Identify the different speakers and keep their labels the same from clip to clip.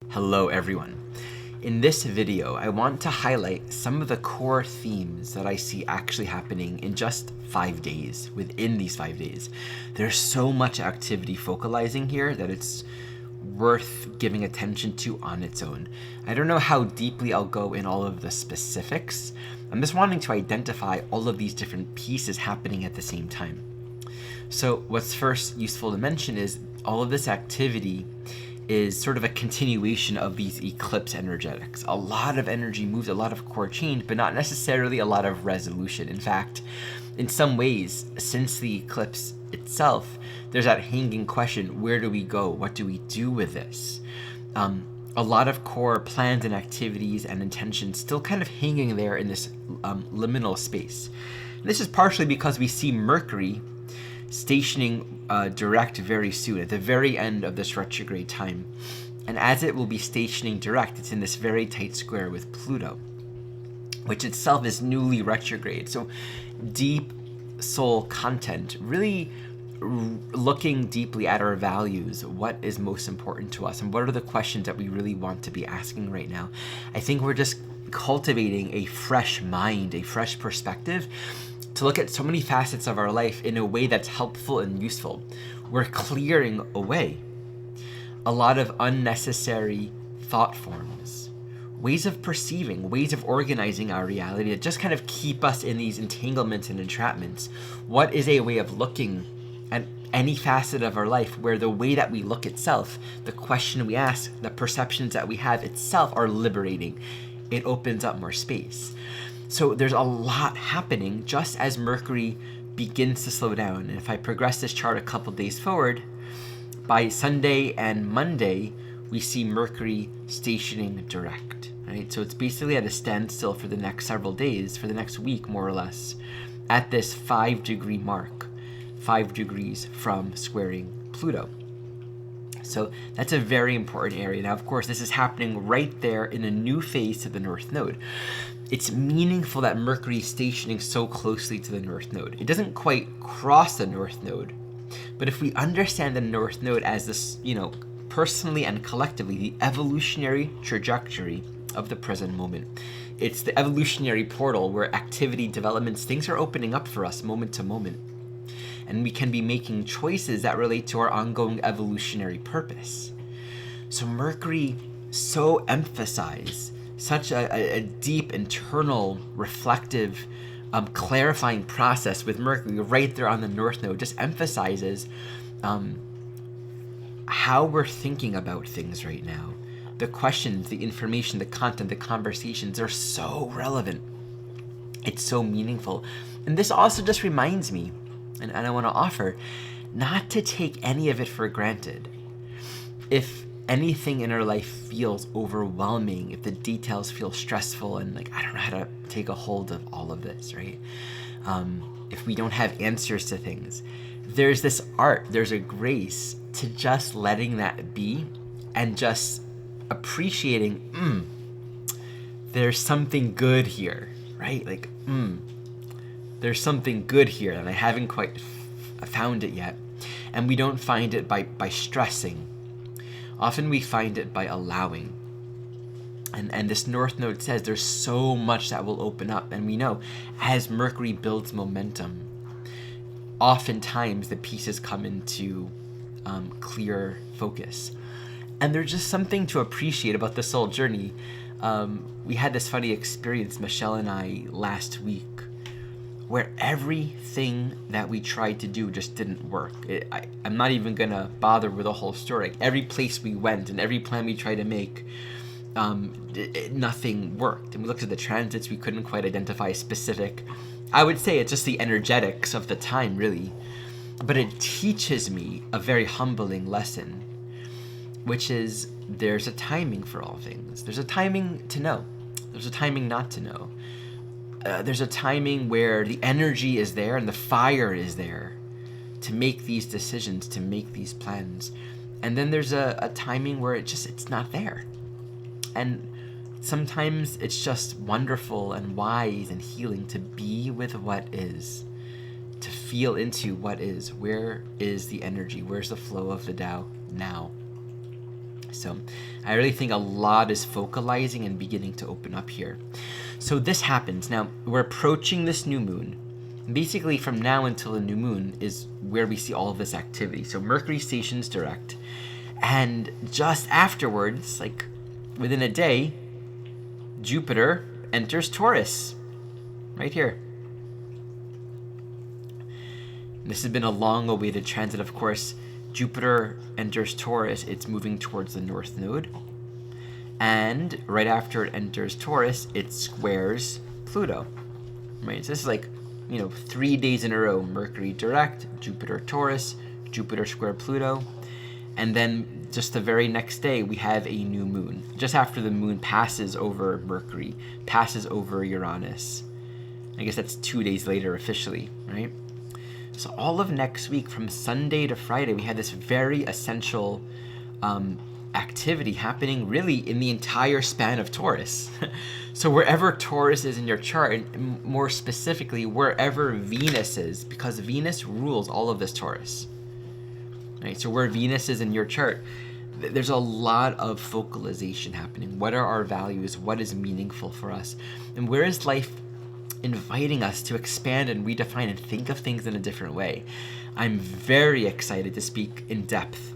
Speaker 1: Hello everyone. In this video, I want to highlight some of the core themes that I see actually happening in just 5 days, within these 5 days. There's so much activity focalizing here that it's worth giving attention to on its own. I don't know how deeply I'll go in all of the specifics. I'm just wanting to identify all of these different pieces happening at the same time. So what's first useful to mention is all of this activity is sort of a continuation of these eclipse energetics. A lot of energy moves, a lot of core change, but not necessarily a lot of resolution. In fact, in some ways, since the eclipse itself, there's that hanging question, where do we go? What do we do with this? A lot of core plans and activities and intentions still kind of hanging there in this liminal space. And this is partially because we see Mercury stationing direct very soon, at the very end of this retrograde time. And as it will be stationing direct, it's in this very tight square with Pluto, which itself is newly retrograde. So deep soul content, really looking deeply at our values, what is most important to us, and what are the questions that we really want to be asking right now. I think we're just cultivating a fresh mind, a fresh perspective, to look at so many facets of our life in a way that's helpful and useful. We're clearing away a lot of unnecessary thought forms, ways of perceiving, ways of organizing our reality that just kind of keep us in these entanglements and entrapments. What is a way of looking at any facet of our life where the way that we look itself, the question we ask, the perceptions that we have itself are liberating? It opens up more space. So there's a lot happening just as Mercury begins to slow down. And if I progress this chart a couple days forward, by Sunday and Monday, we see Mercury stationing direct, right? So it's basically at a standstill for the next several days, for the next week, more or less, at this 5-degree mark, 5 degrees from squaring Pluto. So that's a very important area. Now, of course, this is happening right there in a new phase to the North Node. It's meaningful that Mercury is stationing so closely to the North Node. It doesn't quite cross the North Node, but if we understand the North Node as this, personally and collectively, the evolutionary trajectory of the present moment. It's the evolutionary portal where activity, developments, things are opening up for us moment to moment. And we can be making choices that relate to our ongoing evolutionary purpose. So Mercury so emphasizes such a deep, internal, reflective, clarifying process with Mercury right there on the North Node, just emphasizes how we're thinking about things right now. The questions, the information, the content, the conversations are so relevant. It's so meaningful. And this also just reminds me, and I want to offer, not to take any of it for granted. If anything in our life feels overwhelming, if the details feel stressful and I don't know how to take a hold of all of this, right? If we don't have answers to things, there's this art, there's a grace to just letting that be and just appreciating, there's something good here, right? There's something good here and I haven't quite found it yet. And we don't find it by stressing. Often we find it by allowing. And this North Node says there's so much that will open up. And we know as Mercury builds momentum, oftentimes the pieces come into clear focus. And there's just something to appreciate about the soul journey. We had this funny experience, Michelle and I, last week, where everything that we tried to do just didn't work. I'm not even gonna bother with the whole story. Every place we went and every plan we tried to make, nothing worked. And we looked at the transits, we couldn't quite identify a specific. I would say it's just the energetics of the time, really. But it teaches me a very humbling lesson, which is there's a timing for all things. There's a timing to know. There's a timing not to know. There's a timing where the energy is there and the fire is there to make these decisions, to make these plans. And then there's a timing where it's not there. And sometimes it's just wonderful and wise and healing to be with what is, to feel into what is. Where is the energy? Where's the flow of the Tao now? So I really think a lot is focalizing and beginning to open up here. So this happens. Now, we're approaching this new moon. Basically, from now until the new moon is where we see all of this activity. So Mercury stations direct. And just afterwards, like within a day, Jupiter enters Taurus. Right here. This has been a long-awaited transit, of course. Jupiter enters Taurus, it's moving towards the North Node. And right after it enters Taurus, it squares Pluto. Right? So this is like, 3 days in a row. Mercury direct, Jupiter Taurus, Jupiter square Pluto. And then just the very next day, we have a new moon. Just after the moon passes over Mercury, passes over Uranus. I guess that's 2 days later officially, right? So all of next week, from Sunday to Friday, we had this very essential activity happening really in the entire span of Taurus. So wherever Taurus is in your chart, and more specifically, wherever Venus is, because Venus rules all of this Taurus. Right? So where Venus is in your chart, there's a lot of focalization happening. What are our values? What is meaningful for us? And where is life inviting us to expand and redefine and think of things in a different way? I'm very excited to speak in depth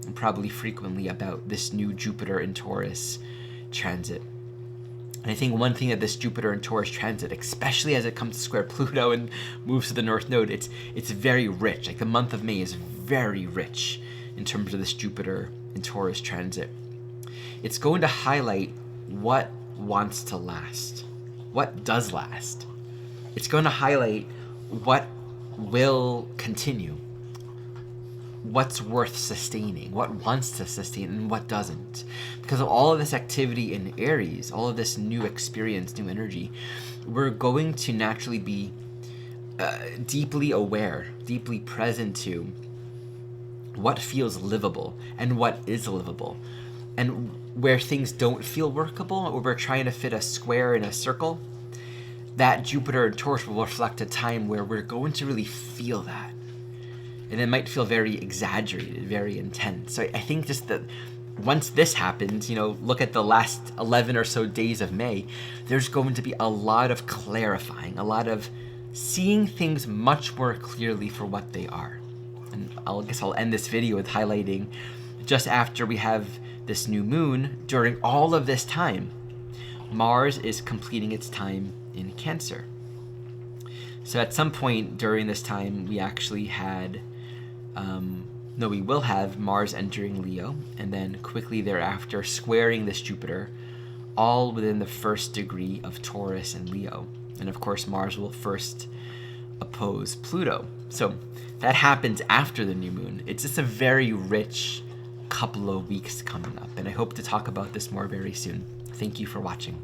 Speaker 1: and probably frequently about this new Jupiter in Taurus transit. And I think one thing that this Jupiter in Taurus transit, especially as it comes to square Pluto and moves to the North Node, it's very rich. Like the month of May is very rich in terms of this Jupiter in Taurus transit. It's going to highlight what wants to last, what does last. It's going to highlight what will continue, what's worth sustaining, what wants to sustain, and what doesn't. Because of all of this activity in Aries, all of this new experience, new energy, we're going to naturally be deeply aware, deeply present to what feels livable and what is livable. And where things don't feel workable, or we're trying to fit a square in a circle, that Jupiter and Taurus will reflect a time where we're going to really feel that. And it might feel very exaggerated, very intense. So I think just that once this happens, look at the last 11 or so days of May, there's going to be a lot of clarifying, a lot of seeing things much more clearly for what they are. And I guess I'll end this video with highlighting just after we have this new moon, during all of this time, Mars is completing its time in Cancer. So at some point during this time, we actually had, we will have Mars entering Leo, and then quickly thereafter squaring this Jupiter, all within the first degree of Taurus and Leo. And of course, Mars will first oppose Pluto. So that happens after the new moon. It's just a very rich couple of weeks coming up, and I hope to talk about this more very soon. Thank you for watching.